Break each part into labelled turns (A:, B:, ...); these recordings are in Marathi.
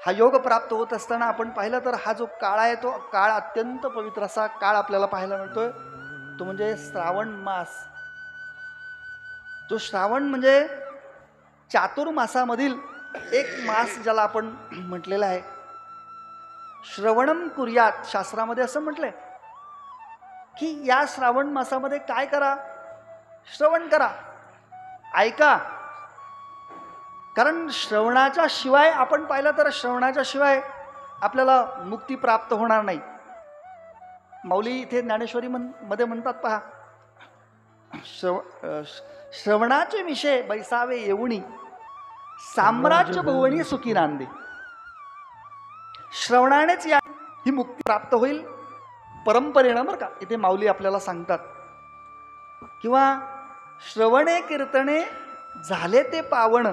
A: हा योग प्राप्त होत असताना आपण पाहिलं तर हा जो काळ आहे तो काळ अत्यंत पवित्र असा काळ आपल्याला पाहायला मिळतोय, तो म्हणजे श्रावण मास. जो श्रावण म्हणजे चातुर्मासामधील एक मास ज्याला आपण म्हटलेला आहे. श्रवणम कुर्यात, शास्त्रामध्ये असं म्हटलंय की या श्रावण मासामध्ये काय करा, श्रवण करा, ऐका. कारण श्रवणाच्या शिवाय आपण पाहिलं तर श्रवणाच्या शिवाय आपल्याला मुक्ती प्राप्त होणार नाही. माऊली इथे ज्ञानेश्वरी मध्ये म्हणतात पहा, श्रवणाचे विषय बैसावे येऊनी, साम्राज्य भुवनी सुखी नांदे. श्रवणानेच या ही मुक्ती प्राप्त होईल परंपरेनं, बरं का. इथे माऊली आपल्याला सांगतात किंवा श्रवणे कीर्तने झाले ते पावण,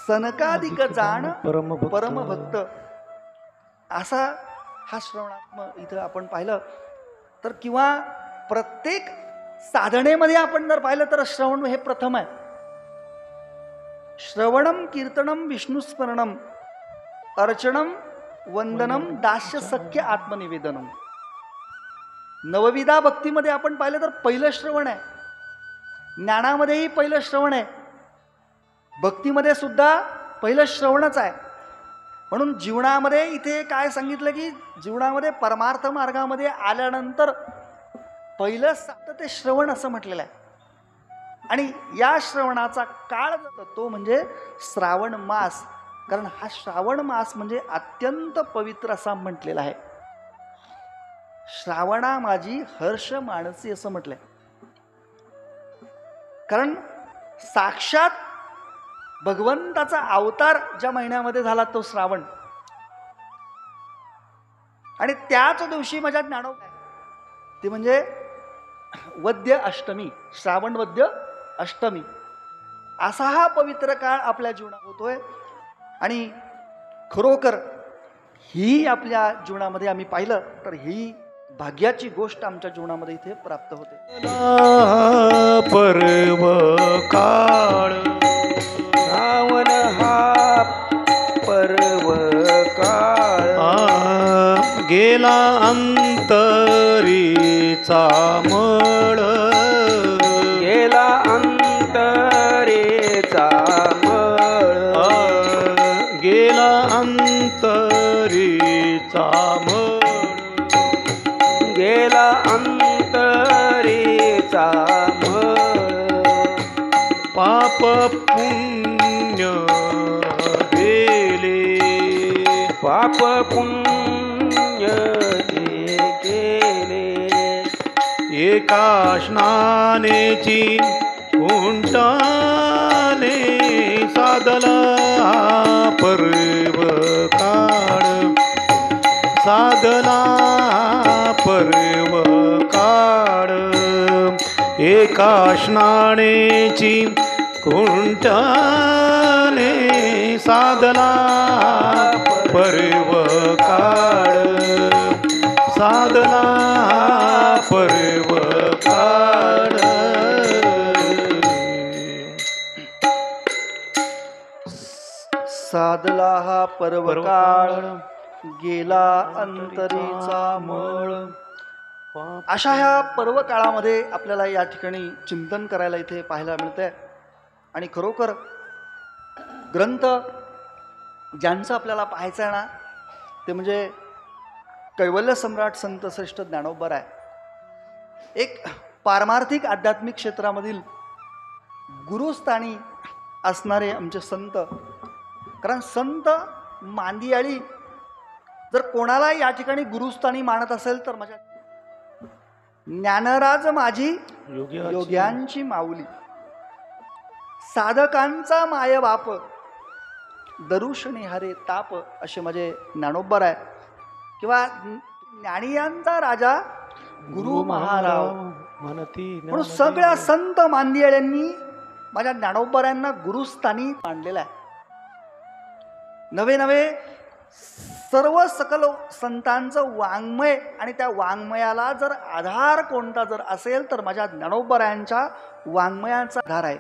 A: सनकाधिक जाण परमभक्त. असा हा श्रवणात्मक इथं आपण पाहिलं तर, किंवा प्रत्येक साधनेमध्ये आपण जर पाहिलं तर श्रवण हे प्रथम आहे. श्रवणम कीर्तनम विष्णुस्मरणम अर्चनम वंदनम दास्य सख्य आत्मनिवेदनम. नवविधा भक्तीमध्ये आपण पाहिलं तर पहिलं श्रवण आहे. ज्ञानामध्येही पहिलं श्रवण आहे, भक्तीमध्ये सुद्धा पहिलं श्रवणच आहे. म्हणून जीवनामध्ये इथे काय सांगितलं की जीवनामध्ये परमार्थ मार्गामध्ये आल्यानंतर पहिलं साधन ते श्रवण असं म्हटलेलं आहे. आणि या श्रवणाचा काळ तो म्हणजे श्रावण मास. कारण हा श्रावण मास म्हणजे अत्यंत पवित्र असा म्हटलेला आहे. श्रावणा माझी हर्ष मानसी असं म्हटलंय. कारण साक्षात भगवंताचा अवतार ज्या महिन्यामध्ये झाला तो श्रावण. आणि त्याच दिवशी माझ्या ज्ञानोबा ते म्हणजे वद्य अष्टमी, श्रावण वद्य अष्टमी असा हा पवित्र काळ आपल्या जीवनात होतोय. आणि खरोखर ही आपल्या जीवनामध्ये आम्ही पाहिलं तर ही भाग्याची गोष्ट आमच्या जीवनामध्ये इथे प्राप्त होते.
B: पर्व काळ श्रावण हा पर्व काळ, गेला अंतरीचा मळ,
C: गेला अंतरेचा मळ,
B: गेला अंतरीचा मळ,
C: गेला अंतरेचा मळ.
B: पाप पुण्य गेले,
C: पाप पुण्य गेले,
B: एका स्नानेची उंटाने साधला पर्व काळ, साधला पर्व काळ. एका स्नानेची कुंटाने साधला पर्व काळ, साधला पर्व काळ.
A: साधला हा पर्व काळ, गेला अंतरीचा मळ. अशा ह्या पर्व काळामध्ये आपल्याला या ठिकाणी चिंतन करायला इथे पाहायला मिळतंय. आणि खरोखर ग्रंथ ज्यांचं आपल्याला पाहायचं आहे ना ते म्हणजे कैवल्य सम्राट संत श्रेष्ठ ज्ञानोबा आहे. एक पारमार्थिक आध्यात्मिक क्षेत्रामधील गुरुस्थानी असणारे आमचे संत. कारण संत मांदियाळी जर कोणाला या ठिकाणी गुरुस्थानी मानत असेल तर माझ्या ज्ञानराज माझी योग्यांची माऊली, साधकांचा माय बाप, दरुशनी हरे ताप असे माझे ज्ञानोबा आहे. किंवा ज्ञानियांचा राजा गुरु महाराव म्हणून सगळ्या संत मांदियाळ्यांनी माझ्या ज्ञानोबाऱ्यांना गुरुस्थानी मांडलेला आहे. नवे नवे सर्व सकल संतांचं वाङ्मय आणि त्या वाङ्मयाला जर आधार कोणता जर असेल तर माझ्या ज्ञानोबाऱ्यांच्या वाङ्मयाचा आधार आहे.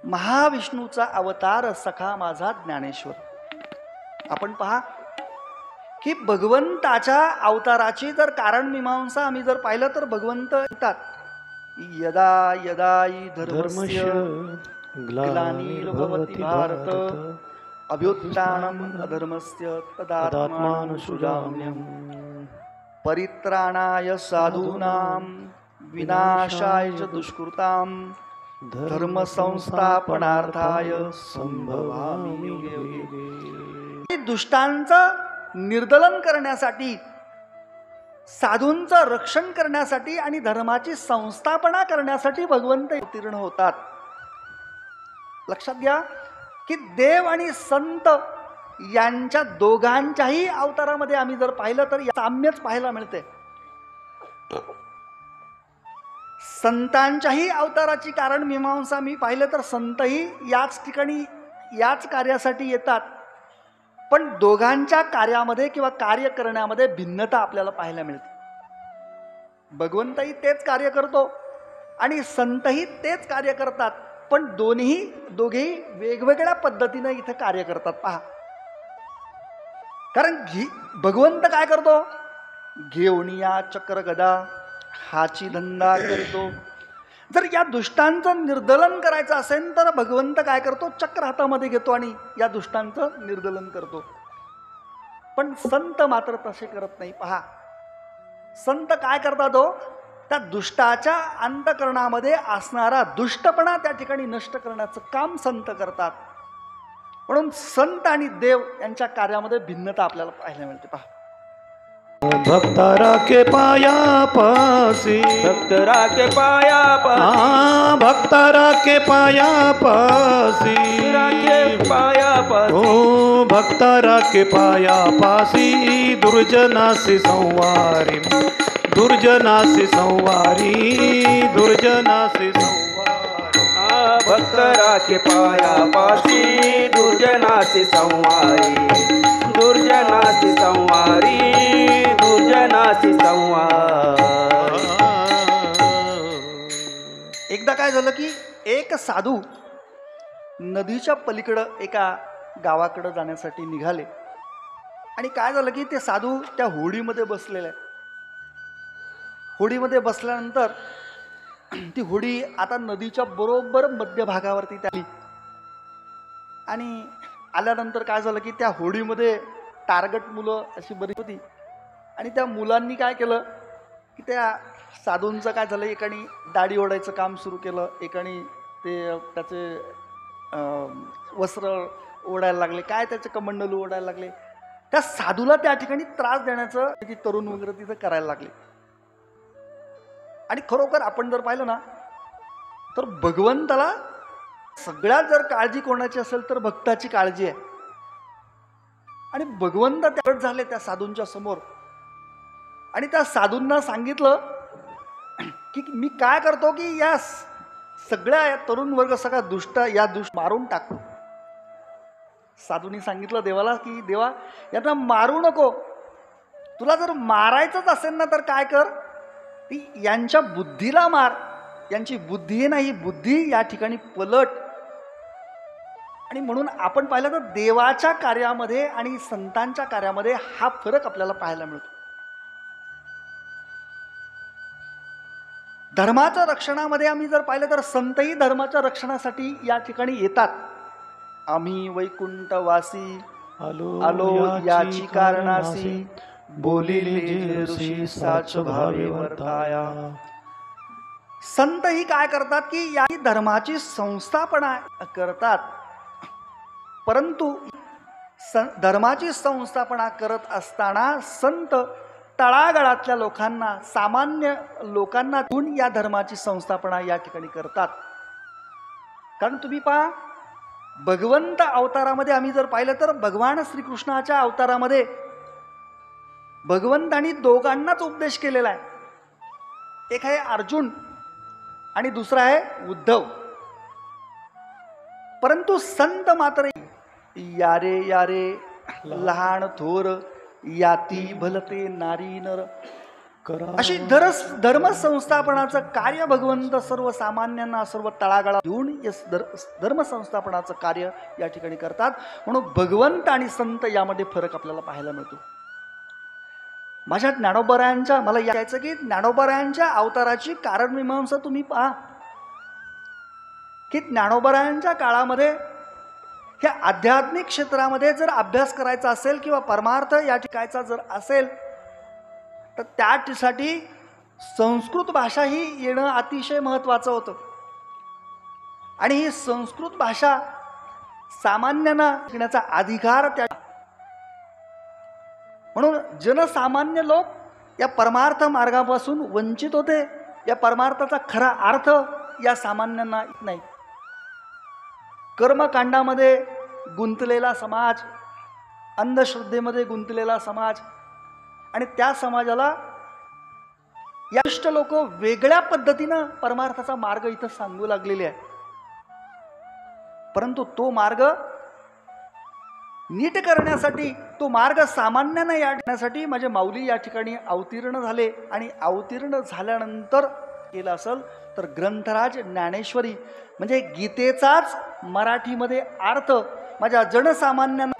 A: महाविष्णूचा अवतार सखा माझा ज्ञानेश्वर. आपण पहा की भगवंताच्या अवताराची जर कारण मीमांसा आम्ही जर पाहिलं तर भगवंत म्हणतात यदा यदा हि
B: धर्मस्य
A: धर्मस्य
B: ग्लानिर्भवति भारत
A: अभ्युत्थानम् अधर्मस्य तदात्मानं सृजाम्यहम् परित्राणाय साधूनां विनाशाय च दुष्कृतां धर्म संस्थापनार्थाय संभवामि युगे युगे. दुष्टांचं निर्दलन करण्यासाठी, साधूंचं रक्षण करण्यासाठी आणि धर्माची संस्थापना करण्यासाठी भगवंत अवतीर्ण होतात. लक्षात घ्या की देव आणि संत यांच्या दोघांच्याही अवतारामध्ये आम्ही जर पाहिलं तर साम्यच पाहायला मिळते. संतांच्याही अवताराची कारण मीमांसा मी पाहिलं तर संतही याच ठिकाणी याच कार्यासाठी येतात, पण दोघांच्या कार्यामध्ये किंवा कार्य करण्यामध्ये भिन्नता आपल्याला पाहायला मिळते. भगवंतही तेच कार्य करतो आणि संतही तेच कार्य करतात, पण दोघेही वेगवेगळ्या पद्धतीने इथे कार्य करतात. पहा, कारण भगवंत काय करतो, घेऊनिया चक्र गदा हाची धंदा करतो. जर या दुष्टांचं निर्दलन करायचं असेल तर भगवंत काय करतो, चक्र हातामध्ये घेतो आणि या दुष्टांचं निर्दलन करतो. पण संत मात्र तसे करत नाही. पहा, संत काय करतात हो, त्या दुष्टाच्या अंतःकरणामध्ये असणारा दुष्टपणा त्या ठिकाणी नष्ट करण्याचं काम संत करतात. म्हणून संत आणि देव यांच्या कार्यामध्ये भिन्नता आपल्याला पाहायला मिळते. पहा,
B: भक्तारा के पाया पासी,
C: भक्तरा के पाया
B: भक्तारा के पाया पासी,
C: के पाया
B: ओ भक्तारा के पाया पासी, दुर्जनासी संवारी, दुर्जनासी संवारी, दुर्जनासी संवारी.
C: भक्तरा के पाया पासी, दुर्जनासी संवारी, दुर्जनासी संवारी, दुर्जनासी संवारी.
A: एकदा काय झालं की एक साधू नदीच्या पलीकडं एका गावाकडं जाण्यासाठी निघाले आणि काय झालं की ते साधू त्या होडीमध्ये बसलेले. होडीमध्ये बसल्यानंतर ती होडी आता नदीच्या बरोबर मध्यभागावरती आली आणि आल्यानंतर काय झालं की त्या होडीमध्ये टार्गट मुलं अशी बरीच होती आणि त्या मुलांनी काय केलं की त्या साधूंचं काय झालं, एकाने दाढी ओढायचं काम सुरू केलं, एकाने ते त्याचे वस्त्र ओढायला लागले, काय त्याचे कमंडलू ओढायला लागले. त्या साधूला त्या ठिकाणी त्रास देण्याचं ती तरुण वगैरे तिथं करायला लागले. आणि खरोखर आपण जर पाहिलं ना तर भगवंताला सगळ्यात जर काळजी कोणाची असेल तर भक्ताची काळजी आहे. आणि भगवंत त्यावेळेस झाले त्या साधूंच्या समोर आणि त्या साधूंना सांगितलं की मी काय करतो की या सगळ्या या तरुण वर्ग सगळा दुष्ट मारून टाकतो. साधूंनी सांगितलं देवाला की देवा यांना मारू नको, तुला जर मारायचंच असेल ना तर काय कर, ती यांच्या बुद्धीला मार, यांची बुद्धी नाही बुद्धी या ठिकाणी पलट. आणि म्हणून आपण पाहिलं तर देवाच्या कार्यामध्ये आणि संतांच्या कार्यामध्ये हा फरक आपल्याला पाहायला मिळतो. धर्माच्या रक्षणामध्ये आम्ही जर पाहिलं तर संतही धर्माच्या रक्षणासाठी या ठिकाणी येतात. आम्ही वैकुंठवासी आलो याची कारणासी, बोलिले जे ऋषी साच भावे वर्ताया. संत ही काय करतात की या धर्माची संस्थापना करतात, परंतु धर्माची संस्थापना करत असताना संत तळागाळातल्या लोकांना, सामान्य लोकांना घेऊन या धर्माची संस्थापना या ठिकाणी करतात. कारण तुम्ही पहा, भगवंत अवतारामध्ये आम्ही जर पाहिलं तर भगवान श्रीकृष्णाच्या अवतारामध्ये भगवंतांनी दोघांनाच उपदेश केलेला आहे. एक आहे अर्जुन आणि दुसरा आहे उद्धव. परंतु संत मात्र यारे यारे लहान थोर याती भलते नारी नर,
B: करा.
A: अशी धर्मसंस्थापनाचं कार्य भगवंत सर्वसामान्यांना सर्व तळागाळात घेऊन धर्मसंस्थापनाचं कार्य या ठिकाणी करतात. म्हणून भगवंत आणि संत यामध्ये फरक आपल्याला पाहायला मिळतो. माझ्या ज्ञानोबरायांच्या मला यायचं की ज्ञानोबरायांच्या अवताराची कारणमीमांसा तुम्ही पहा की ज्ञानोबरायांच्या काळामध्ये ह्या आध्यात्मिक क्षेत्रामध्ये जर अभ्यास करायचा असेल किंवा परमार्थ या ठिकाणचा जर असेल तर त्यासाठी संस्कृत भाषा ही येणं अतिशय महत्त्वाचं होतं. आणि ही संस्कृत भाषा सामान्यांना शिकण्याचा अधिकार त्या, म्हणून जनसामान्य लोक या परमार्थ मार्गापासून वंचित होते. या परमार्थाचा खरा अर्थ या सामान्यांना नाही. कर्मकांडामध्ये गुंतलेला समाज, अंधश्रद्धेमध्ये गुंतलेला समाज, आणि त्या समाजाला याष्ट लोक वेगळ्या पद्धतीनं परमार्थाचा मार्ग इथं सांगू लागलेले आहे. परंतु तो मार्ग नीट करण्यासाठी, तो मार्ग सामान्यांना यासाठी माझे माऊली या ठिकाणी अवतीर्ण झाले. आणि अवतीर्ण झाल्यानंतर केलं असेल तर ग्रंथराज ज्ञानेश्वरी म्हणजे गीतेचाच मराठीमध्ये अर्थ माझ्या जनसामान्यांना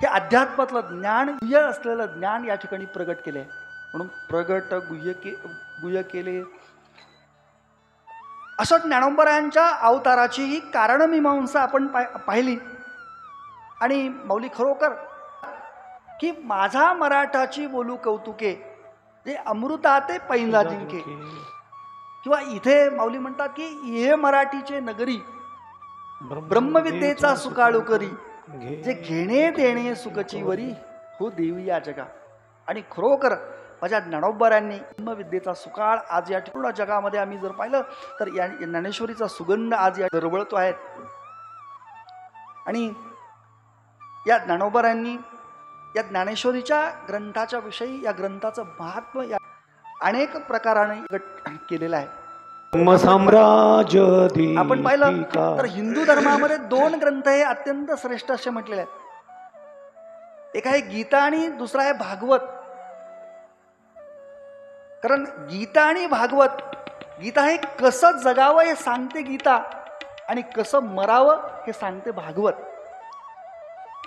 A: हे अध्यात्मातलं ज्ञान, गुह्य असलेलं ज्ञान या ठिकाणी प्रगट केले. म्हणून प्रगट गुह्य केले. असं ज्ञानोबरायांच्या अवताराची ही कारणमीमांसा आपण पाहिली. आणि माऊली खरोखर की माझा मराठाची बोलू कौतुके जे अमृताते पैंजा जिंके, किंवा इथे माऊली म्हणतात की हे मराठीचे नगरी ब्रह्मविद्येचा सुकाळू करी, जे घेणे देणे सुखची वरी हो देवी या जगा. आणि खरोखर माझ्या ज्ञानोबरांनी ब्रह्मविद्येचा सुकाळ आज या पूर्ण जगामध्ये आम्ही जर पाहिलं तर या ज्ञानेश्वरीचा सुगंध आज या दरवळतो आहे. आणि या ज्ञानोबरांनी या ज्ञानेश्वरीच्या ग्रंथाच्या विषयी, या ग्रंथाचं महात्म्य या अनेक प्रकाराने केलेलं आहे.
B: साम्राज्य
A: आपण पाहिलं तर हिंदू धर्मामध्ये 2 ग्रंथ हे अत्यंत श्रेष्ठ असे म्हटलेले आहेत. एक आहे गीता आणि दुसरा आहे भागवत. कारण गीता आणि भागवत, गीता हे कसं जगावं हे सांगते गीता, आणि कसं मरावं हे सांगते भागवत.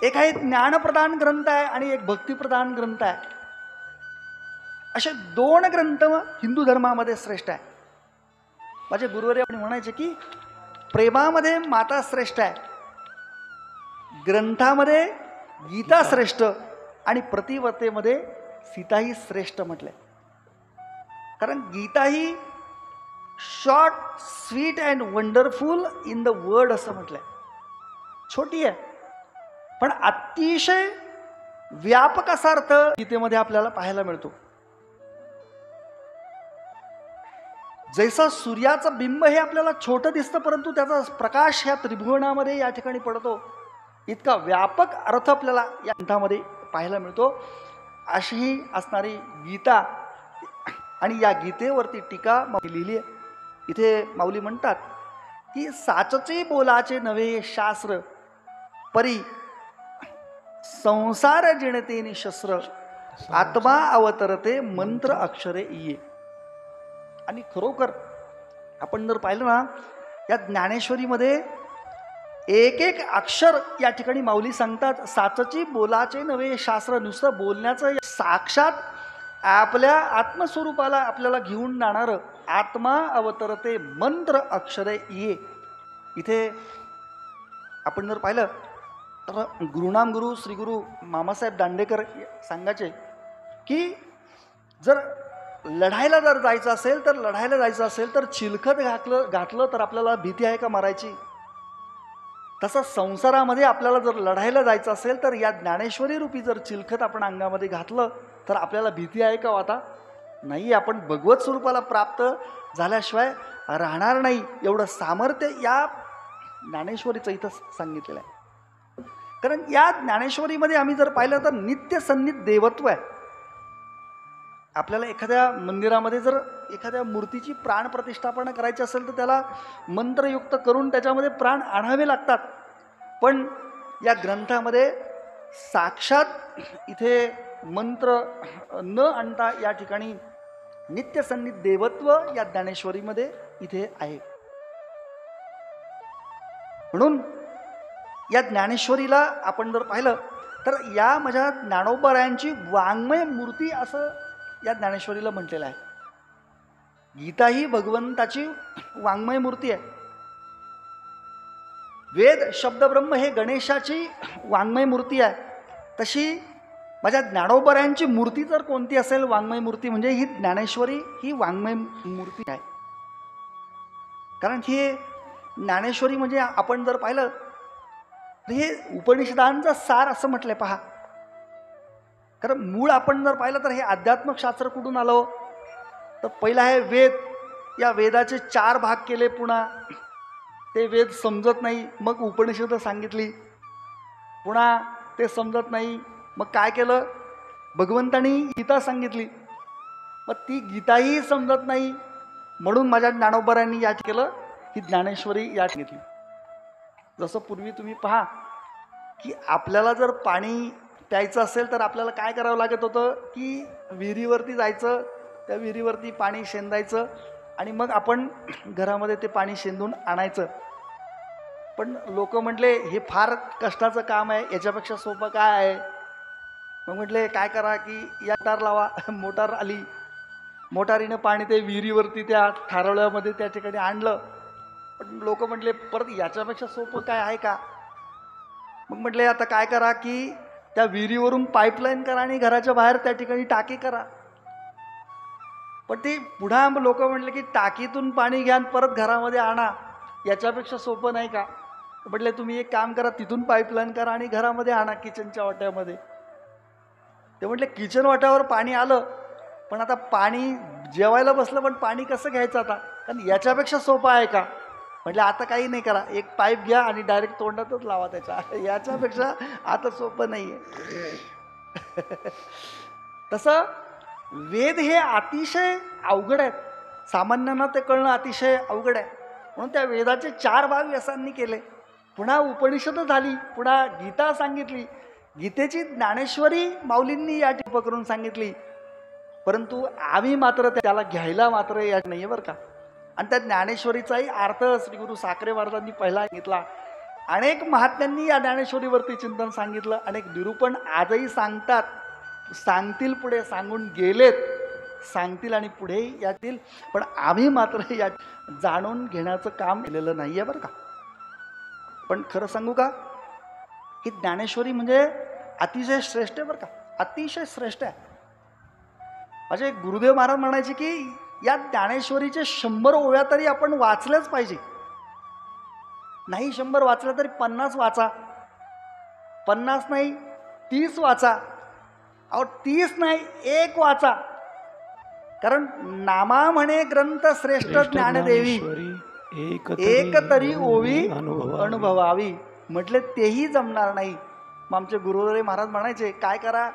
A: एक आहे ज्ञानप्रधान ग्रंथ आहे आणि एक भक्तिप्रधान ग्रंथ आहे. असे 2 ग्रंथ हिंदू धर्मामध्ये श्रेष्ठ आहे. माझे गुरुवर्य म्हणायचे की प्रेमामध्ये माता श्रेष्ठ आहे, ग्रंथामध्ये गीता श्रेष्ठ, आणि प्रतिवतेमध्ये सीताही श्रेष्ठ म्हटले. कारण गीता ही short, sweet and wonderful in the word असं म्हटलंय. छोटी आहे पण अतिशय व्यापक असा अर्थ गीतेमध्ये आपल्याला पाहायला मिळतो. जैसा सूर्याचं बिंब हे आपल्याला छोटं दिसतं परंतु त्याचा प्रकाश ह्या त्रिभुवनामध्ये या ठिकाणी पडतो, इतका व्यापक अर्थ आपल्याला या ग्रंथामध्ये पाहायला मिळतो. अशी ही असणारी गीता, आणि या गीतेवरती टीका लिहिली आहे. इथे माऊली म्हणतात की साचचे बोलाचे नव्हे शास्त्र, परी संसार जिणते शस्त्र, आत्मा अवतरते मंत्र अक्षरे इये. आणि खरोखर आपण जर पाहिलं ना या ज्ञानेश्वरीमध्ये एक एक अक्षर या ठिकाणी माऊली सांगतात. साचची बोलाचे नव्हे शास्त्र, नुसतं बोलण्याचं, साक्षात आपल्या आत्मस्वरूपाला आपल्याला घेऊन जाणारं आत्मा अवतरते मंत्र अक्षरे ये. इथे आपण जर पाहिलं तर गुरुनाम गुरु श्री गुरु मामासाहेब दांडेकर सांगायचे की जर लढायला जर जायचं असेल तर चिलखत घातलं तर आपल्याला भीती आहे का मरायची. तसं संसारामध्ये आपल्याला जर लढायला जायचं असेल तर या ज्ञानेश्वरी रूपी जर चिलखत आपण अंगामध्ये घातलं तर आपल्याला भीती आहे का आता नाही. आपण भगवत स्वरूपाला प्राप्त झाल्याशिवाय राहणार नाही, एवढं सामर्थ्य या ज्ञानेश्वरीचं इथं सांगितलेलं आहे. कारण या ज्ञानेश्वरीमध्ये आम्ही जर पाहिलं तर नित्य सन्निध देवत्व आहे. आपल्याला एखाद्या मंदिरामध्ये जर एखाद्या मूर्तीची प्राण प्रतिष्ठापना करायची असेल तर त्याला मंत्रयुक्त करून त्याच्यामध्ये प्राण आणावे लागतात. पण या ग्रंथामध्ये साक्षात इथे मंत्र न आणता या ठिकाणी नित्यसन्निध देवत्व या ज्ञानेश्वरीमध्ये इथे आहे. म्हणून या ज्ञानेश्वरीला आपण जर पाहिलं तर या माझ्या ज्ञानोबरायांची वाङ्मय मूर्ती असं या ज्ञानेश्वरीला म्हटलेलं आहे. गीता ही भगवंताची वाङ्मय मूर्ती आहे. वेद शब्द ब्रह्म हे गणेशाची वाङ्मय मूर्ती आहे. तशी माझ्या ज्ञानोबरायांची मूर्ती जर कोणती असेल वाङ्मय मूर्ती म्हणजे ही ज्ञानेश्वरी ही वाङ्मय मूर्ती आहे. कारण ही ज्ञानेश्वरी म्हणजे आपण जर पाहिलं तर हे उपनिषदांचा सार असं म्हटलंय पहा. कारण मूळ आपण जर पाहिलं तर हे अध्यात्मक शास्त्र कुठून आलं तर पहिला आहे वेद. या वेदाचे 4 भाग केले. पुन्हा ते वेद समजत नाही मग उपनिषद सांगितली. पुन्हा ते समजत नाही मग काय केलं भगवंतानी गीता सांगितली. मग ती गीताही समजत नाही म्हणून माझ्या ज्ञानोबरांनी या केलं ही ज्ञानेश्वरी या घेतली. जसं पूर्वी तुम्ही पहा की आपल्याला जर पाणी प्यायचं असेल तर आपल्याला काय करावं लागत होतं की विहिरीवरती जायचं, त्या विहिरीवरती पाणी शेंदायचं आणि मग आपण घरामध्ये ते पाणी शेंदून आणायचं. पण लोक म्हटले हे फार कष्टाचं काम आहे, याच्यापेक्षा सोपं काय आहे. मग म्हटले काय करा की या मोटार लावा. मोटार आली, मोटारीनं पाणी ते विहिरीवरती त्या ठारवल्यामध्ये त्या ठिकाणी आणलं. पण लोक म्हटले परत याच्यापेक्षा सोपं काय आहे का. मग म्हटले आता काय करा की त्या विहिरीवरून पाईपलाईन करा आणि घराच्या बाहेर त्या ठिकाणी टाकी करा. पण ते पुन्हा लोक म्हटले की टाकीतून पाणी घ्या परत घरामध्ये आणा, याच्यापेक्षा सोपं नाही का. म्हटले तुम्ही एक काम करा, तिथून पाईपलाईन करा आणि घरामध्ये आणा किचनच्या वाट्यामध्ये. ते म्हटले किचन वाट्यावर पाणी आलं पण आता पाणी जेवायला बसलं पण पाणी कसं घ्यायचं आता, कारण याच्यापेक्षा सोपं आहे का. म्हटलं आता काही नाही करा, एक पाईप घ्या आणि डायरेक्ट तोंडातच लावा त्याच्या, याच्यापेक्षा आता सोपं नाही आहे. तसं वेद हे अतिशय अवघड आहेत. सामान्यांना ते कळणं अतिशय अवघड आहे. म्हणून त्या वेदाचे 4 भाग व्यासांनी केले. पुन्हा उपनिषद झाली, पुन्हा गीता सांगितली. गीतेची ज्ञानेश्वरी माऊलींनी या टिप करून सांगितली. परंतु आम्ही मात्र त्याला घ्यायला मात्र या नाही बरं का. आणि त्या ज्ञानेश्वरीचाही अर्थ श्री गुरु साखरे महाराजांनी पहिला घेतला. अनेक महात्म्यांनी या ज्ञानेश्वरीवरती चिंतन सांगितलं. अनेक निरूपण आजही सांगतात, सांगतील, पुढे सांगून गेलेत, सांगतील आणि पुढेही यातील. पण आम्ही मात्र या जाणून घेण्याचं काम केलेलं नाही आहे बरं का. पण खरं सांगू का की ज्ञानेश्वरी म्हणजे अतिशय श्रेष्ठ आहे बरं का, अतिशय श्रेष्ठ आहे. माझे गुरुदेव महाराज म्हणायचे की या ज्ञानेश्वरीचे 100 ओव्या तरी आपण वाचल्याच पाहिजे. नाही 100 वाचल्या तरी 50 वाचा, 50 नाही 30 वाचा, अहो 30 नाही 1 वाचा. कारण नामा म्हणे ग्रंथ श्रेष्ठ ज्ञानदेवी, एक तरी ओवी अनुभवावी. म्हटले तेही जमणार नाही. मग आमचे गुरुदेव महाराज म्हणायचे काय करा,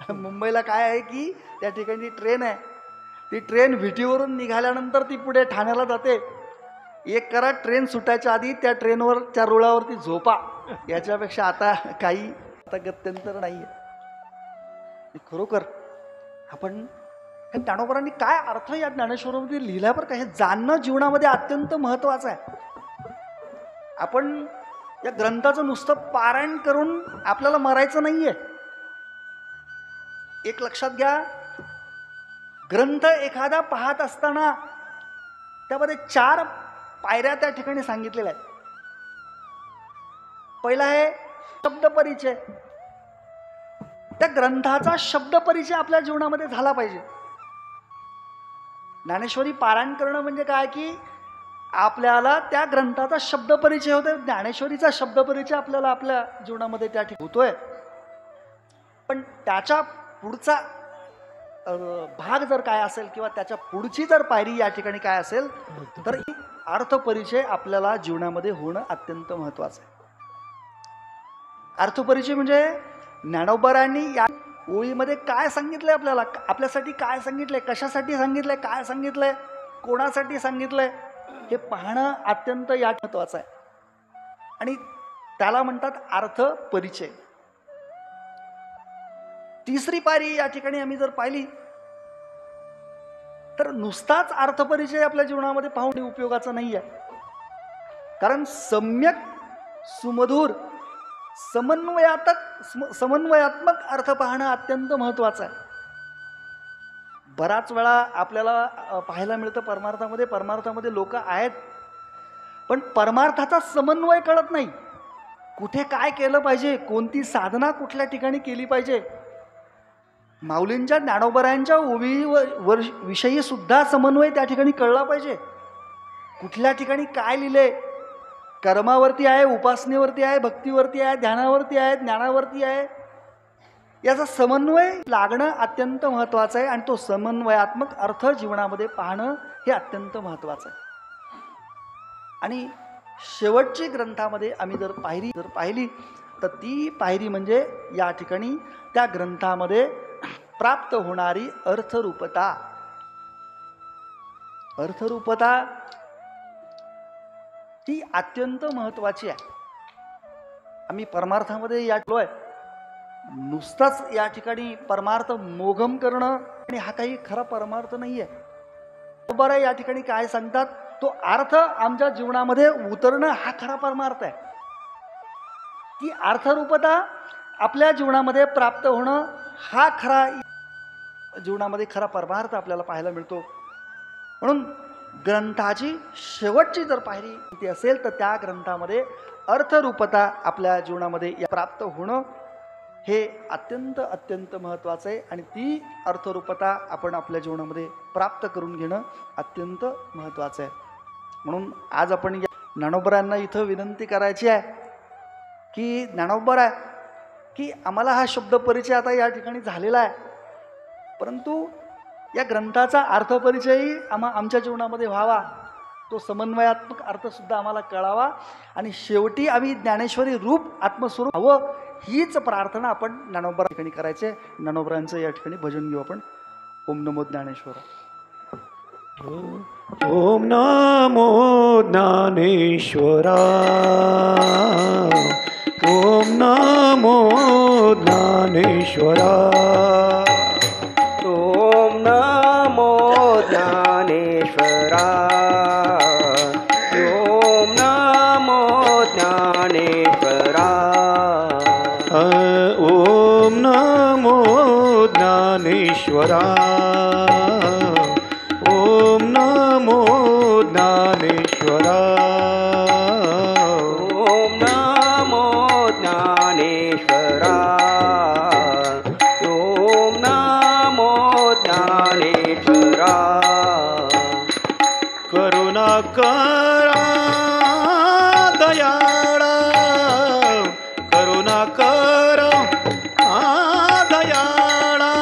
A: मुंबईला काय आहे की त्या ठिकाणी ट्रेन आहे, ती ट्रेन विटीवरून निघाल्यानंतर ती पुढे ठाण्याला जाते. एक करा, ट्रेन सुटायच्या आधी त्या ट्रेनवर त्या रुळावरती झोपा. याच्यापेक्षा आता काही आता गत्यंतर नाही आहे. खरोखर आपण ज्ञानोबरांनी काय अर्थ या ज्ञानेश्वरीमध्ये लिहिला बरं का, हे जाणणं जीवनामध्ये अत्यंत महत्त्वाचं आहे. आपण या ग्रंथाचं नुसतं पारायण करून आपल्याला मरायचं नाहीये. एक लक्षात घ्या, ग्रंथ एखादा पाहत असताना त्यामध्ये 4 पायऱ्या त्या ठिकाणी सांगितलेल्या आहेत. पहिला आहे शब्द परिचय. त्या ग्रंथाचा शब्द परिचय आपल्या जीवनामध्ये झाला पाहिजे. ज्ञानेश्वरी पारायण करणं म्हणजे काय की आपल्याला त्या ग्रंथाचा शब्द परिचय होतोय, ज्ञानेश्वरीचा शब्द परिचय आपल्याला आपल्या जीवनामध्ये त्या ठिकाणी होतोय. पण त्याच्या पुढचा भाग जर काय असेल किंवा त्याच्या पुढची जर पायरी या ठिकाणी काय असेल तर अर्थपरिचय आपल्याला जीवनामध्ये होणं अत्यंत महत्त्वाचं आहे. अर्थपरिचय म्हणजे ज्ञानोबरांनी या ओळीमध्ये काय सांगितलंय आपल्याला, आपल्यासाठी काय सांगितलंय, कशासाठी सांगितलंय, काय सांगितलंय, कोणासाठी सांगितलंय, हे पाहणं अत्यंत या महत्त्वाचं आहे. आणि त्याला म्हणतात अर्थ परिचय. तिसरी पायरी या ठिकाणी आम्ही जर पाहिली तर नुसताच अर्थपरिचय आपल्या जीवनामध्ये पाहणे उपयोगाचा नाही आहे. कारण सम्यक सुमधुर समन्वयात्मक अर्थ पाहणं अत्यंत महत्वाचं आहे. बराच वेळा आपल्याला पाहायला मिळतं परमार्थामध्ये लोक आहेत, पण परमार्थाचा समन्वय कळत नाही. कुठे काय केलं पाहिजे, कोणती साधना कुठल्या ठिकाणी केली पाहिजे. माऊलींच्या ज्ञानोबरायांच्या ओवीवर विषयी सुद्धा समन्वय त्या ठिकाणी कळला पाहिजे. कुठल्या ठिकाणी काय लिहिले, कर्मावरती आहे, उपासनेवरती आहे, भक्तीवरती आहे, ध्यानावरती आहे, ज्ञानावरती आहे, याचा समन्वय लागणं अत्यंत महत्त्वाचं आहे. आणि तो समन्वयात्मक अर्थ जीवनामध्ये पाहणं हे अत्यंत महत्त्वाचं आहे. आणि शेवटची ग्रंथामध्ये आम्ही जर पाहिली तर ती पायरी म्हणजे या ठिकाणी त्या ग्रंथामध्ये प्राप्त होणारी अर्थरूपता. ती अत्यंत महत्त्वाची आहे. आम्ही परमार्थामध्ये याटलोय, नुसताच या ठिकाणी परमार्थ मोघम करणं आणि हा काही खरा परमार्थ नाही आहे. बरं, या ठिकाणी काय सांगतात, तो अर्थ आमच्या जीवनामध्ये उतरणं हा खरा परमार्थ आहे. ती अर्थरूपता आपल्या जीवनामध्ये प्राप्त होणं हा खरा जीवनामध्ये खरा परमार्थ आपल्याला पाहायला मिळतो. म्हणून ग्रंथाची शेवटची जर पायरी असेल तर त्या ग्रंथामध्ये अर्थरूपता आपल्या जीवनामध्ये प्राप्त होणं हे अत्यंत महत्त्वाचं आहे. आणि ती अर्थरूपता आपण आपल्या जीवनामध्ये प्राप्त करून घेणं अत्यंत महत्त्वाचं आहे. म्हणून आज आपण या ज्ञानोबरांना इथं विनंती करायची आहे की ज्ञानोबरा, की आम्हाला हा शब्द परिचय आता या ठिकाणी झालेला आहे, परंतु या ग्रंथाचा अर्थपरिचयही आमच्या जीवनामध्ये व्हावा. तो समन्वयात्मक अर्थसुद्धा आम्हाला कळावा आणि शेवटी आम्ही ज्ञानेश्वरी रूप आत्मस्वरूप हवं, हीच प्रार्थना आपण ज्ञानोबरा ठिकाणी करायचे. ज्ञानोबरांचं या ठिकाणी भजन घेऊ आपण. ओम नमो ज्ञानेश्वर.
B: ओम नमो ज्ञानेश्वरा. ओम नमो ज्ञानेश्वरा.
C: ओम नमो ज्ञानेश्वरा. ओम नमो ज्ञानेश्वरा.
B: ओम नमो ज्ञानेश्वरा. ओम नमो ज्ञानेश्वरा.
C: ओम नमो ज्ञानेश्वरा. ओम नमो ज्ञानेश्वरा.
B: करुणा करा दयाळा. करुणा करा दयाळा.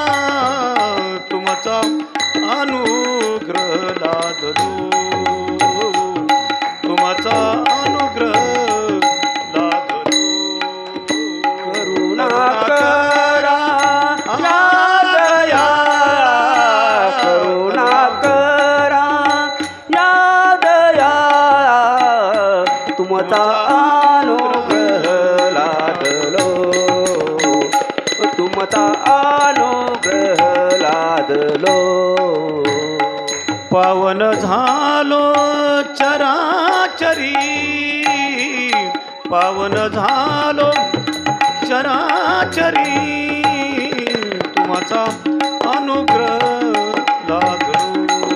B: तुमचा अनुग्रह लादलो. तुमचा अनुग्रह लादलो.
C: करुणा करा या दया. करुणा करा या दया. तुमचा अनुग्रह लादलो. तुमचा अनुग्रह लादलो.
B: पावन झालो चराचरी. पावन झालो चराचरी. तुमचा अनुग्रह लादलो.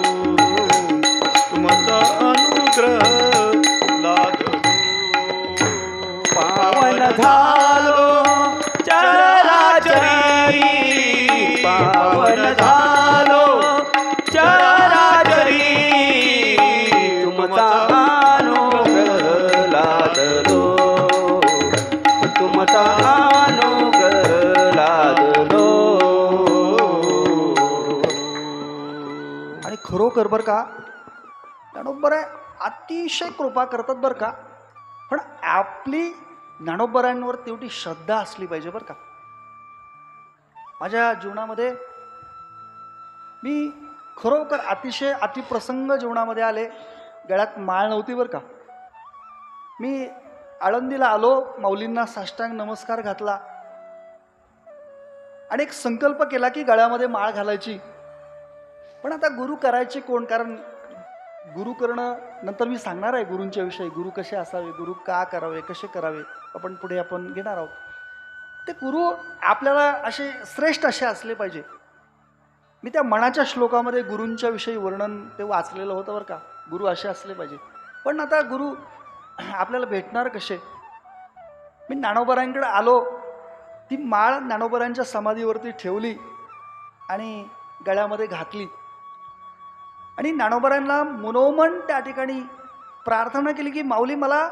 B: तुमचा अनुग्रह लादलो.
C: पावन झालो चराचरी. पावन झालो चराचरी. तुमचा अनुग्रह लादलो. तुमचा अनुग्रह लादलो.
A: आणि खरोखर बरं का ज्ञानोबराय अतिशय कृपा करतात बरं का, पण आपली ज्ञानोबरांवर तेवढी श्रद्धा असली पाहिजे बरं का. माझ्या जीवनामध्ये मी खरोखर अतिशय अतिप्रसंग जीवनामध्ये आले. गळ्यात माळ नव्हती बरं का. मी आळंदीला आलो, माऊलींना साष्टांग नमस्कार घातला आणि एक संकल्प केला की गळ्यामध्ये माळ घालायची. पण आता गुरु करायचे कोण? कारण गुरु करणं नंतर मी सांगणार आहे गुरूंच्या विषयी, गुरु कसे असावे, गुरु का करावे, कसे करावे, पुढे आपण घेणार आहोत. ते गुरु आपल्याला असे श्रेष्ठ असे असले पाहिजे. मी त्या मनाच्या श्लोकामध्ये गुरूंच्या विषयी वर्णन ते वाचलेलं होतं बरं का. गुरु असे असले पाहिजे. पण आता गुरु आपल्याला भेटणार कसे? मी ज्ञानोबारांकडे आलो, ती माळ ज्ञानोबारांच्या समाधीवरती ठेवली आणि गळ्यामध्ये घातली आणि ज्ञानोबारांना मनोमन त्या ठिकाणी प्रार्थना केली की माऊली मला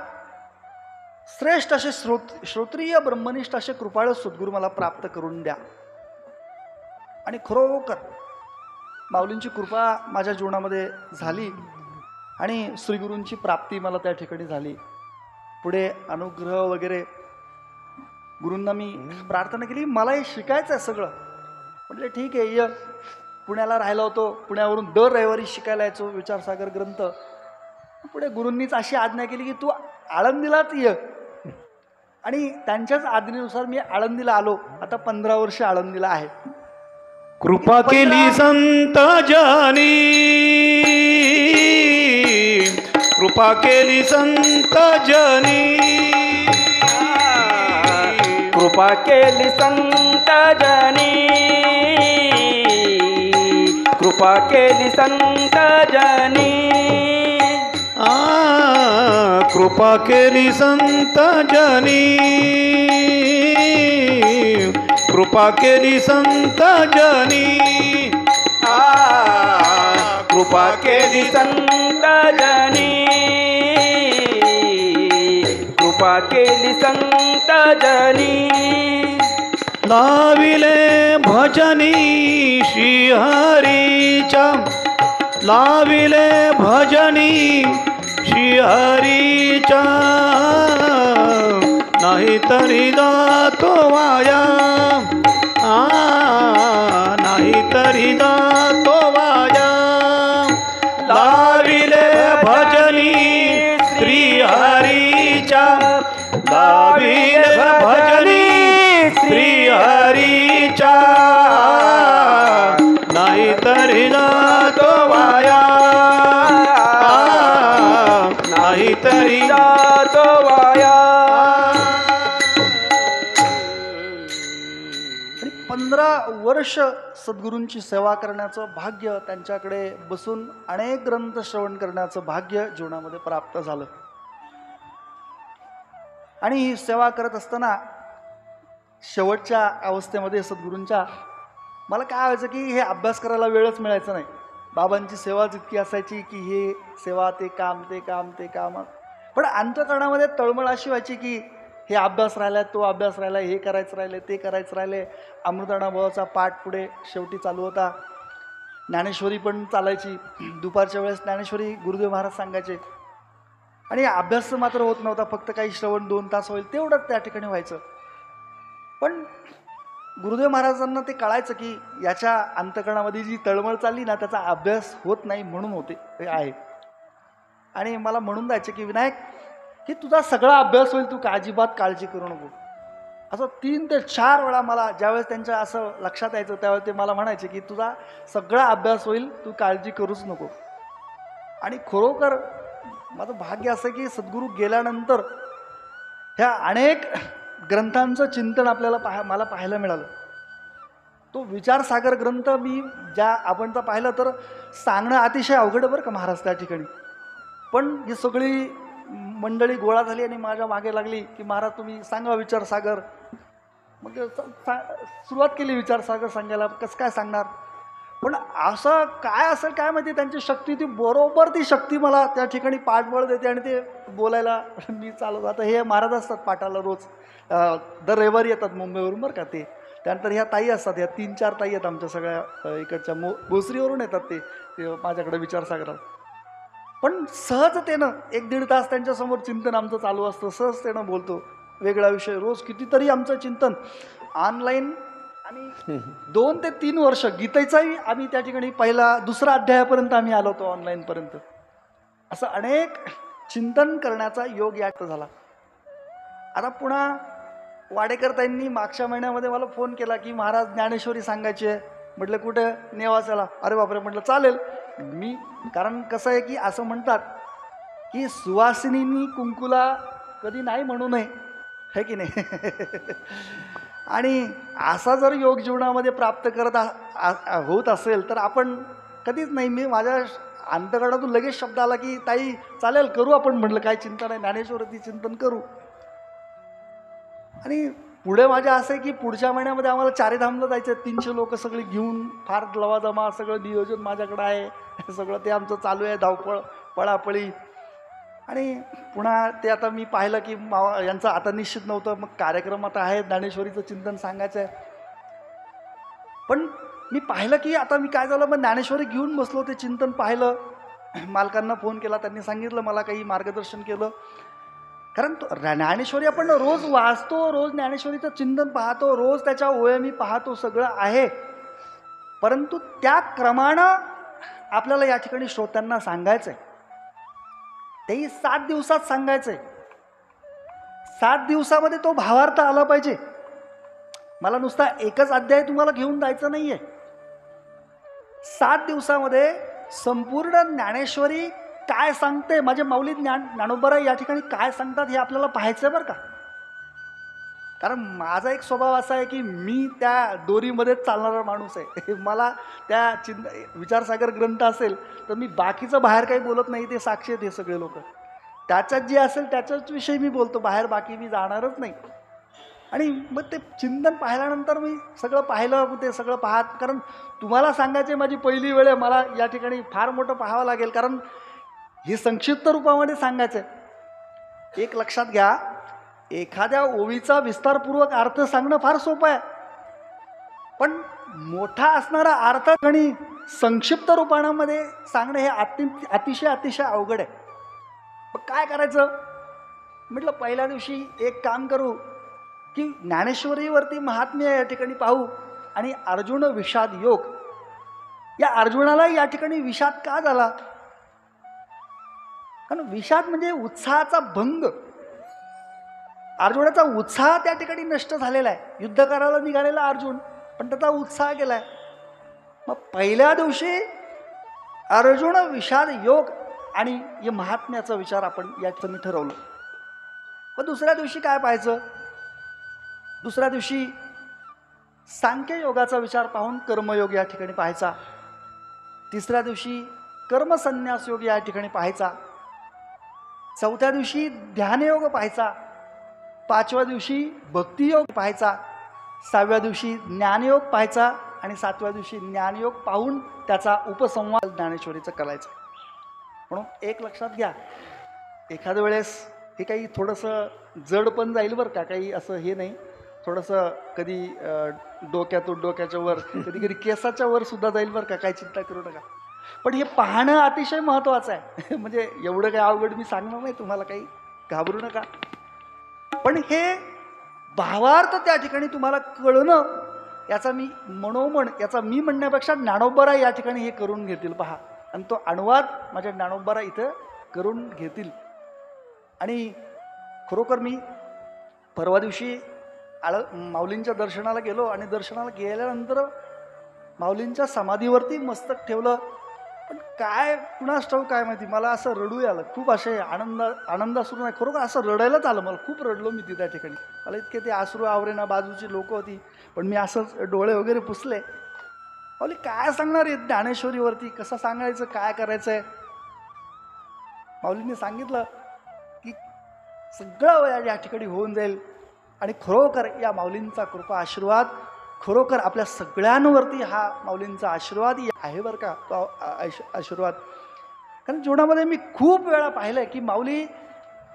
A: श्रेष्ठ असे श्रोत्रिय ब्रह्मनिष्ठ असे कृपाळ सद्गुरू मला प्राप्त करून द्या. आणि खरोखर माऊलींची कृपा माझ्या जीवनामध्ये झाली आणि श्रीगुरूंची प्राप्ती मला त्या ठिकाणी झाली. पुढे अनुग्रह वगैरे गुरूंना मी प्रार्थना केली, मला हे शिकायचं आहे सगळं. म्हटलं ठीक आहे, ये. पुण्याला राहिलो होतो, पुण्यावरून दर रविवारी शिकायला यायचो विचारसागर ग्रंथ. पुढे गुरूंनीच अशी आज्ञा केली की तू आळंदीलाच ये. आणि त्यांच्याच आज्ञेनुसार मी आळंदीला आलो. आता 15 वर्ष आळंदीला आहे.
B: कृपा केली संत जनी, कृपा केली संत जनी,
C: कृपा केली संत जनी, कृपा केली संत जनी,
B: कृपा केली संत जनी, कृपा केली संत जनी,
C: कृपा केली संत जनी, कृपा केली संत जनी.
B: लाविले भजनी श्रीहरीच्या, लाविले भजनी श्रीहरीच्या, नाही तरी जातो वाया, नाही तरी जातो वाया. लाविले भजनी श्रीहरीच्या, लाविले भजनी श्रीहरीच्या, नाही तरी जातो वाया, नाही तरी
C: जातो वाया.
A: 15 वर्ष सद्गुरूंची सेवा करण्याचं भाग्य, त्यांच्याकडे बसून अनेक ग्रंथ श्रवण करण्याचं भाग्य जीवनामध्ये प्राप्त झालं. आणि ही सेवा करत असताना शेवटच्या अवस्थेमध्ये सद्गुरूंच्या मला काय व्हायचं की हे अभ्यास करायला वेळच मिळायचा नाही. बाबांची सेवाच इतकी असायची की हे सेवा, ते काम, ते काम, ते काम. पण अंतःकरणामध्ये तळमळ अशी व्हायची की हे अभ्यास राहिलाय, तो अभ्यास राहिलाय, हे करायचं राहिले, ते करायचं राहिले. अमृतानुभवाचा पाठ पुढे शेवटी चालू होता. ज्ञानेश्वरी पण चालायची. दुपारच्या वेळेस ज्ञानेश्वरी गुरुदेव महाराज सांगायचे आणि अभ्यास मात्र होत नव्हता. फक्त काही श्रवण 2 तास होईल तेवढंच त्या ठिकाणी व्हायचं. पण गुरुदेव महाराजांना ते कळायचं की याच्या अंतःकरणामध्ये जी तळमळ चालली ना, त्याचा अभ्यास होत नाही म्हणून होते ते आहे. आणि मला म्हणून द्यायचे की विनायक, की तुझा सगळा अभ्यास होईल, तू अजिबात काळजी करू नको. असं 3 ते 4 वेळा मला ज्यावेळेस त्यांच्या असं लक्षात यायचं त्यावेळेस ते मला म्हणायचे की तुझा सगळा अभ्यास होईल, तू काळजी करूच नको. आणि खरोखर माझं भाग्य असं की सद्गुरू गेल्यानंतर ह्या अनेक ग्रंथांचं चिंतन आपल्याला मला पाहायला मिळालं. तो विचारसागर ग्रंथ मी आपण पाहिलं तर सांगणं अतिशय अवघड बरं का महाराज त्या ठिकाणी. पण ही सगळी मंडळी गोळा झाली आणि माझ्या मागे लागली की महाराज तुम्ही सांगा विचारसागर. मग सुरुवात केली विचारसागर सांगायला. कसं काय सांगणार, पण असं काय असेल काय माहिती, त्यांची शक्ती ती बरोबर ती शक्ती मला त्या ठिकाणी पाठबळ देते आणि ते बोलायला मी चालवतो. आता हे महाराज असतात पाठाला रोज, दर रविवारी येतात मुंबईवरून बरं का. ते त्यानंतर ह्या ताई असतात, ह्या 3-4 ताई आहेत आमच्या सगळ्या इकडच्या भोसरीवरून येतात. ते माझ्याकडे विचारसागरात. पण सहजतेनं 1-1.5 तास त्यांच्यासमोर चिंतन आमचं चालू असतं. सहजतेनं बोलतो, वेगळा विषय. रोज कितीतरी आमचं चिंतन ऑनलाईन. आणि 2 ते 3 वर्ष गीतेचाही आम्ही त्या ठिकाणी पहिला 2रा अध्यायापर्यंत आम्ही आलो होतो ऑनलाईनपर्यंत. असं अनेक चिंतन करण्याचा योग यात झाला. आता पुन्हा वाडेकर ताईंनी मागच्या महिन्यामध्ये मला फोन केला की महाराज ज्ञानेश्वरी सांगायची आहे, म्हटलं कुठं नेवासाला. अरे बापरे, म्हटलं चालेल मी. कारण कसं आहे की असं म्हणतात की सुवासिनींनी कुंकुला कधी नाही म्हणू नये, है की नाही. आणि असा जर योग जीवनामध्ये प्राप्त करत होत असेल तर आपण कधीच नाही. मी माझ्या अंतकरणातून लगेच शब्द आला की ताई चालेल करू आपण. म्हटलं काय चिंता नाही, ज्ञानेश्वरती चिंतन करू. आणि पुढे माझ्या असं आहे की पुढच्या महिन्यामध्ये आम्हाला चारीधामला जायचं. 300 लोक सगळी घेऊन, फार लवाजमा, सगळं नियोजन माझ्याकडं आहे. सगळं ते आमचं चालू आहे, धावपळ पळापळी. आणि पुन्हा ते आता मी पाहिलं की यांचं आता निश्चित नव्हतं. मग कार्यक्रम आता आहे, ज्ञानेश्वरीचं चिंतन सांगायचं आहे. पण मी पाहिलं की आता मी काय झालं, मग ज्ञानेश्वरी घेऊन बसलो, ते चिंतन पाहिलं. मालकांना फोन केला, त्यांनी सांगितलं मला, काही मार्गदर्शन केलं. कारण ज्ञानेश्वरी आपण रोज वाचतो, रोज ज्ञानेश्वरीचं चिंतन पाहतो, रोज त्याच्या ओळ्या मी पाहतो, सगळं आहे. परंतु त्या क्रमानं आपल्याला या ठिकाणी श्रोत्यांना सांगायचं आहे. तेही 7 दिवसात सांगायचं आहे. 7 दिवसामध्ये तो भावार्थ आला पाहिजे. मला नुसता एकच अध्याय तुम्हाला घेऊन जायचं नाही आहे. 7 दिवसामध्ये संपूर्ण ज्ञानेश्वरी काय सांगते, माझे माऊली ज्ञानोबा या ठिकाणी काय सांगतात हे आपल्याला पाहायचं आहे बरं का. कारण माझा एक स्वभाव असा आहे की मी त्या दोरीमध्येच चालणारा माणूस आहे. मला त्या विचारसागर ग्रंथ असेल तर मी बाकीचं बाहेर काही बोलत नाही. ते साक्षी आहेत हे सगळे लोक. त्याच्यात जे असेल त्याच्याच विषयी मी बोलतो, बाहेर बाकी मी जाणारच नाही. आणि मग ते चिंतन पाहिल्यानंतर मी सगळं पाहिलं, मग ते सगळं पाहत. कारण तुम्हाला सांगायचे माझी पहिली वेळ आहे, मला या ठिकाणी फार मोठं पाहावं लागेल. कारण हे संक्षिप्त रूपामध्ये सांगायचं आहे. एक लक्षात घ्या, एखाद्या ओळीचा विस्तारपूर्वक अर्थ सांगणं फार सोपं आहे. पण मोठा असणारा अर्थ आणि संक्षिप्त रूपामध्ये सांगणं हे अतिशय अवघड आहे. मग काय करायचं म्हटलं, पहिल्या दिवशी एक काम करू की ज्ञानेश्वरीवरती महात्म्य या ठिकाणी पाहू. आणि अर्जुन विषाद योग, या अर्जुनाला या ठिकाणी विषाद का झाला. कारण विषाद म्हणजे उत्साहाचा भंग. अर्जुनाचा उत्साह त्या ठिकाणी नष्ट झालेला आहे. युद्ध करायला निघालेला अर्जुन, पण त्याचा उत्साह गेलाय. मग पहिल्या दिवशी अर्जुन विषाद योग आणि या महात्म्याचा विचार आपण या ठिकाणी ठरवलं. मग दुसऱ्या दिवशी काय पाहायचं, दुसऱ्या दिवशी सांख्य योगाचा विचार पाहून कर्मयोग या ठिकाणी पाहायचा. तिसऱ्या दिवशी कर्मसन्यास योग या ठिकाणी पाहायचा. चौथ्या दिवशी ध्यानयोग पाहायचा. 5व्या दिवशी भक्तियोग पाहायचा. 6व्या दिवशी ज्ञानयोग पाहायचा. आणि 7व्या दिवशी ज्ञानयोग पाहून त्याचा उपसंवाद ज्ञानेश्वरीचं करायचं. म्हणून एक लक्षात घ्या, एखाद्या वेळेस हे काही थोडंसं जड पण जाईल बरं का, काही असं हे नाही. थोडंसं कधी डोक्याच्या वर, कधी कधी केसाच्या वर सुद्धा जाईल बरं का, काही चिंता करू नका. पण हे पाहणं अतिशय महत्त्वाचं आहे. म्हणजे एवढं काही अवघड मी सांगणार नाही तुम्हाला, काही घाबरू नका. पण हे भावार्थ त्या ठिकाणी तुम्हाला कळणं, याचा मी मनोमन, याचा मी म्हणण्यापेक्षा ज्ञानोबा या ठिकाणी हे करून घेतील पहा. आणि तो अनुवाद माझ्या ज्ञानोबा इथं करून घेतील. आणि खरोखर मी परवा दिवशी माऊलींच्या दर्शनाला गेलो. आणि दर्शनाला गेल्यानंतर माऊलींच्या समाधीवरती मस्तक ठेवलं. पण काय कुणास ठाऊक काय माहिती, मला असं रडू आलं. खूप असे आनंद अश्रू नाही, खरोखर असं रडायलाच आलं मला. खूप रडलो मी तिथे त्या ठिकाणी. मला इतके ते अश्रू आवरेना, बाजूची लोक होती. पण मी असंच डोळे वगैरे पुसले. माऊली काय सांगणार आहे ज्ञानेश्वरीवरती, कसं सांगायचं, काय करायचं आहे. माऊलींनी सांगितलं की सगळं या ठिकाणी होऊन जाईल. आणि खरोखर या माऊलींचा कृपा आशीर्वाद खरोखर आपल्या सगळ्यांवरती हा माऊलींचा आशीर्वाद आहे बरं का. तो आशीर्वाद, कारण जीवनामध्ये मी खूप वेळा पाहिलं की माऊली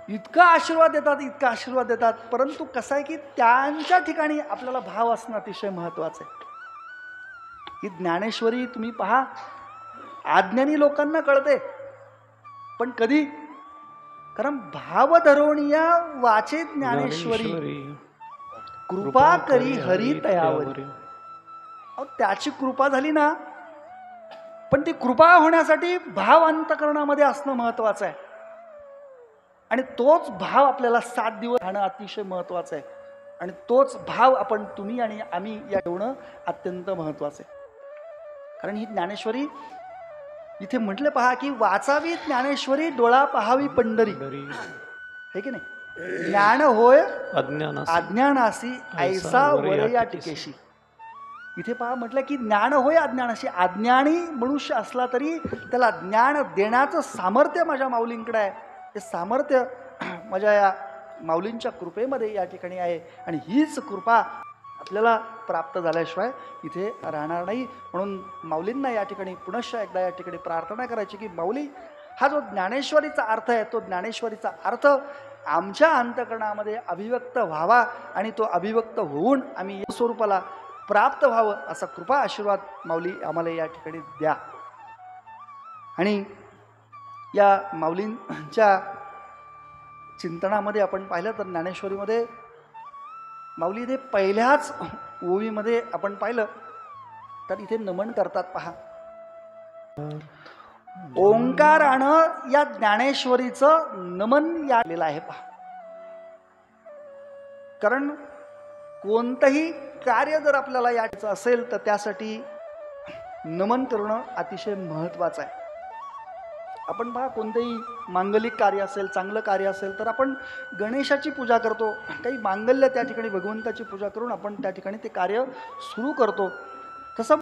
A: इतका आशीर्वाद देतात, परंतु कसं आहे की त्यांच्या ठिकाणी आपल्याला भाव असणं अतिशय महत्त्वाचं आहे. ही ज्ञानेश्वरी तुम्ही पहा, अज्ञानी लोकांना कळते, पण कधी, कारण भाव धरोणिया वाचे ज्ञानेश्वरी, कृपा करी हरी तयावरी. त्याची कृपा झाली ना, पण ती कृपा होण्यासाठी भाव अंतःकरणामध्ये असणं महत्वाचं आहे. आणि तोच भाव आपल्याला 7 दिवस राहणं अतिशय महत्वाचं आहे. आणि तोच भाव तुम्ही आणि आम्ही या ठेवणं अत्यंत महत्वाचं आहे. कारण ही ज्ञानेश्वरी इथे म्हटले पहा की वाचावी ज्ञानेश्वरी डोळा पहावी पंढरी, हे की नाही? ज्ञान होय अज्ञानासी ऐसा वर या टिकेशी. इथे पहा म्हटलं की ज्ञान होय अज्ञानाशी. अज्ञानी मनुष्य असला तरी त्याला ज्ञान देण्याचं सामर्थ्य माझ्या माऊलींकडे आहे. हे सामर्थ्य माझ्या या माऊलींच्या कृपेमध्ये या ठिकाणी आहे आणि हीच कृपा आपल्याला प्राप्त झाल्याशिवाय इथे राहणार नाही. म्हणून माऊलींना या ठिकाणी पुनश्च एकदा या ठिकाणी प्रार्थना करायची की माऊली, हा जो ज्ञानेश्वरीचा अर्थ आहे तो ज्ञानेश्वरीचा अर्थ आमच्या अंतःकरणामध्ये अभिव्यक्त व्हावा आणि तो अभिव्यक्त होऊन आम्ही या स्वरूपाला प्राप्त व्हावं असा कृपा आशीर्वाद माऊली आम्हाला या ठिकाणी द्या. आणि या माऊलींच्या चिंतनामध्ये आपण पाहिलं तर ज्ञानेश्वरीमध्ये माऊली इथे पहिल्याच ओवीमध्ये आपण पाहिलं तर इथे नमन करतात पहा. ओंकारानं या ज्ञानेश्वरीचं नमन या आलेलं आहे पहा. कारण कोणतंही कार्य जर आपल्याला याचं असेल तर त्यासाठी नमन करणं अतिशय महत्त्वाचं आहे. आपण पहा कोणतंही मांगलिक कार्य असेल, चांगलं कार्य असेल तर आपण गणेशाची पूजा करतो, काही मांगल्य त्या ठिकाणी भगवंताची पूजा करून आपण त्या ठिकाणी ते कार्य सुरू करतो. तसं